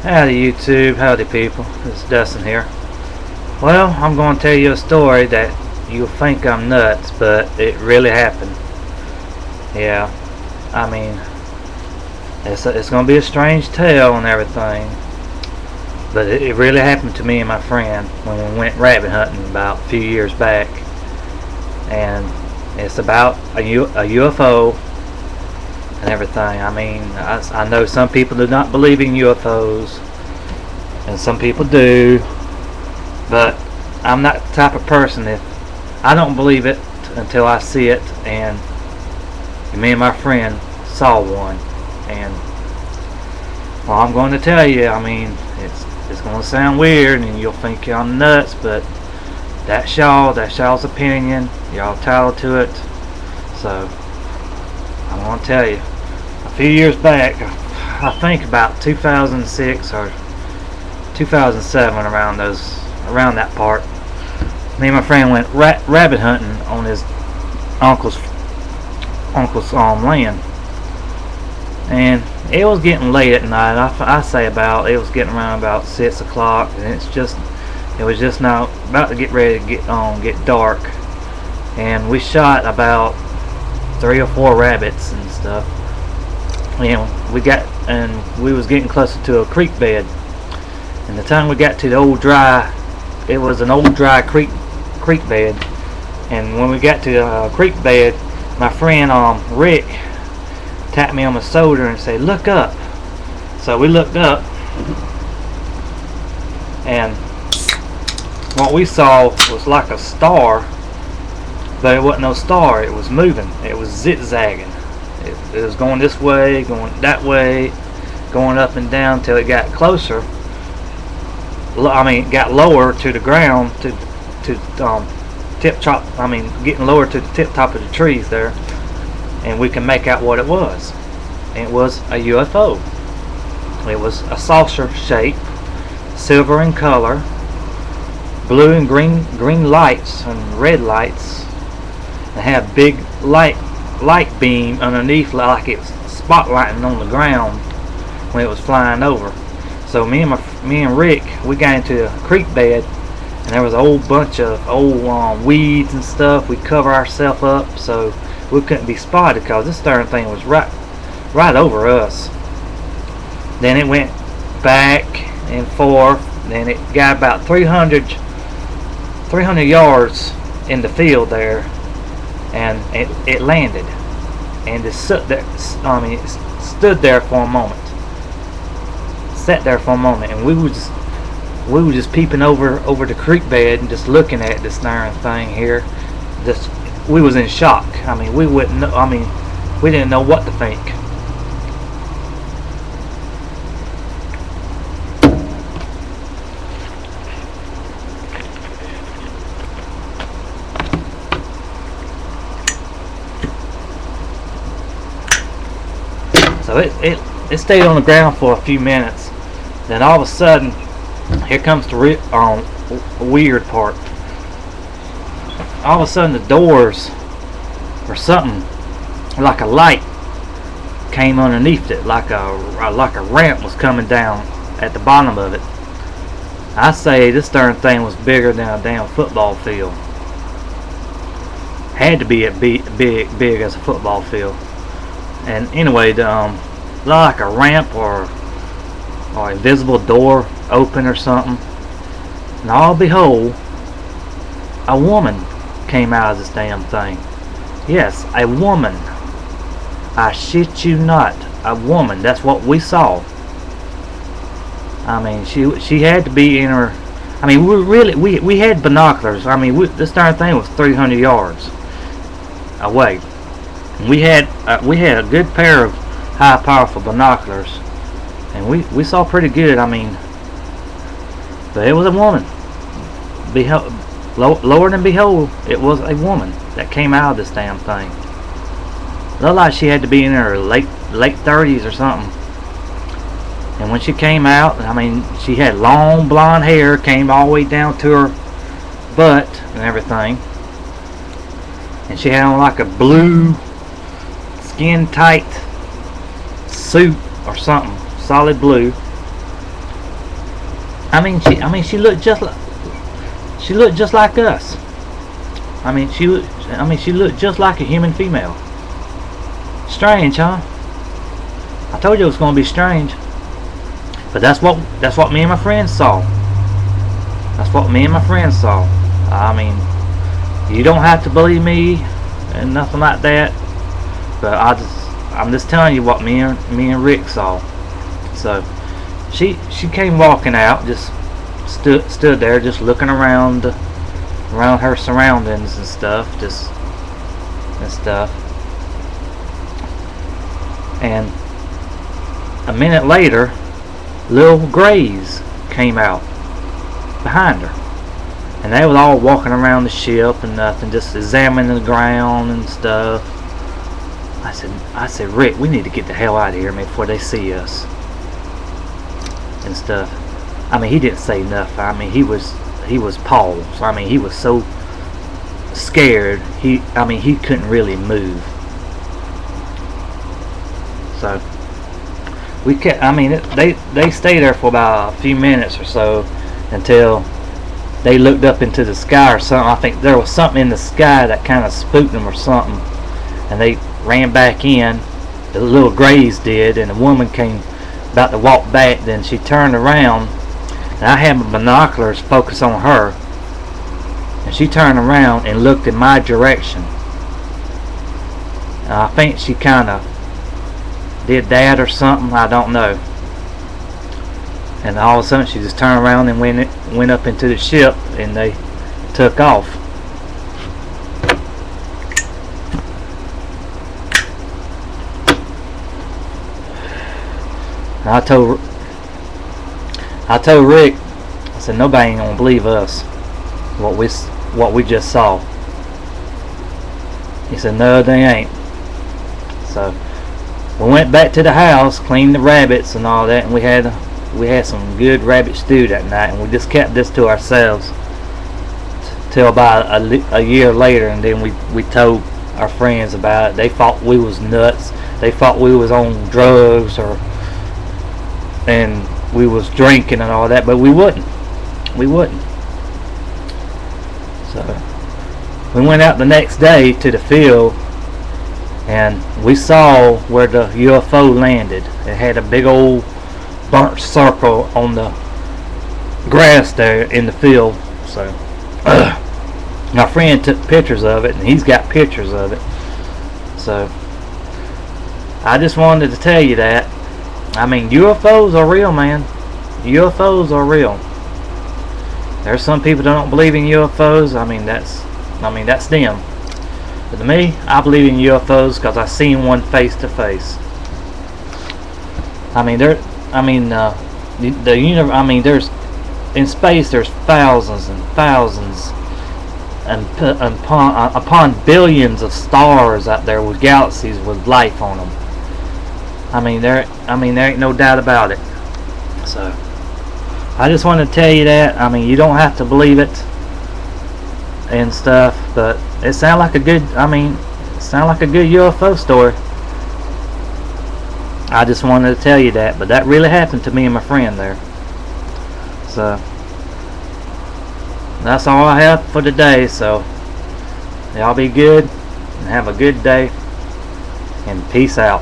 Howdy YouTube, howdy people, it's Dustin here. Well, I'm going to tell you a story that you'll think I'm nuts, but it really happened. Yeah, I mean, it's going to be a strange tale and everything, but it really happened to me and my friend when we went rabbit hunting about a few years back. And it's about a UFO and everything. I mean, I know some people do not believe in UFOs, and some people do, but I'm not the type of person that I don't believe it until I see it. And me and my friend saw one, and well, I'm going to tell you. I mean, it's going to sound weird, and you'll think I'm nuts, but that's y'all's opinion. Y'all entitled to it. So I'm going to tell you. A few years back, I think about 2006 or 2007, around that part, me and my friend went rabbit hunting on his uncle's land, and it was getting late at night. I say it was getting around about 6 o'clock, and it was just now about to get ready to get dark, and we shot about 3 or 4 rabbits and stuff. And we was getting closer to a creek bed, and the time we got to the it was an old dry creek bed. And when we got to the creek bed, my friend Rick tapped me on my shoulder and said, "Look up." So we looked up, and what we saw was like a star, but it wasn't no star. It was moving. It was zigzagging. It was going this way, going that way, going up and down till it got closer. Got lower to the ground, to tip top. Getting lower to the tip top of the trees there, and we can make out what it was. And it was a UFO. It was a saucer shape, silver in color, blue and green lights and red lights. It had big light beam underneath, like it was spotlighting on the ground when it was flying over. So me and Rick, we got into a creek bed, and there was a whole bunch of old weeds and stuff. We cover ourselves up so we couldn't be spotted, because this darn thing was right over us. Then it went back and forth. Then it got about 300 yards in the field there, and it landed, and it stood there for a moment, sat there for a moment, and we were just peeping over the creek bed and just looking at this darn thing here. We was in shock. We didn't know what to think. So it stayed on the ground for a few minutes. Then all of a sudden, here comes the weird part. All of a sudden, the doors or something like a light came underneath it, like a ramp was coming down at the bottom of it. I say this darn thing was bigger than a damn football field. Had to be big as a football field. And anyway, like a ramp or a invisible door open or something. And all behold, a woman came out of this damn thing. Yes, a woman. I shit you not, a woman. That's what we saw. She had to be in her. We had binoculars. This darn thing was 300 yards away. We had a good pair of high powerful binoculars, and we saw pretty good. But it was a woman. Lower than behold, it was a woman that came out of this damn thing. Looked like she had to be in her late 30s or something. And when she came out, she had long blonde hair, came all the way down to her butt and everything. And she had on like a blue skin tight suit or something, solid blue. she looked just like us. She looked just like a human female. Strange, huh? I told you it was gonna be strange. But that's what me and my friends saw. That's what me and my friends saw. I mean, you don't have to believe me and nothing like that. But I'm just telling you what me and Rick saw. So she came walking out, just stood there, just looking around her surroundings and stuff, And a minute later, little Grays came out behind her, and they was all walking around the ship and nothing, just examining the ground and stuff. I said, Rick, we need to get the hell out of here, man, before they see us and stuff. I mean, he didn't say nothing. I mean, he was Paul. So, I mean, he was so scared. He couldn't really move. So we kept. I mean, they stayed there for about a few minutes or so until they looked up into the sky or something. I think there was something in the sky that kind of spooked them or something, and they ran back in. The little Grays did, and the woman came about to walk back. Then she turned around, and I had my binoculars focused on her, and she turned around and looked in my direction. And I think she kind of did that or something, I don't know. And all of a sudden she just turned around and went up into the ship, and they took off. And I told Rick, I said, nobody ain't gonna believe us what we just saw. He said, no, they ain't. So we went back to the house, cleaned the rabbits and all that, and we had some good rabbit stew that night, and we just kept this to ourselves till about a year later, and then we told our friends about it. They thought we was nuts. They thought we was on drugs and we was drinking and all that, but we wouldn't. So we went out the next day to the field, and we saw where the UFO landed. It had a big old burnt circle on the grass there in the field. So my friend took pictures of it, and he's got pictures of it. So I just wanted to tell you that. I mean, UFOs are real, man. UFOs are real. There's some people that don't believe in UFOs. I mean, that's them. But to me, I believe in UFOs because I seen one face to face. I mean, there's in space there's thousands and thousands and upon billions of stars out there with galaxies with life on them. I mean, there ain't no doubt about it. So I just wanted to tell you that. I mean, you don't have to believe it and stuff, but it sounded like a good UFO story. I just wanted to tell you that, but that really happened to me and my friend there. So that's all I have for today. So y'all be good and have a good day, and peace out.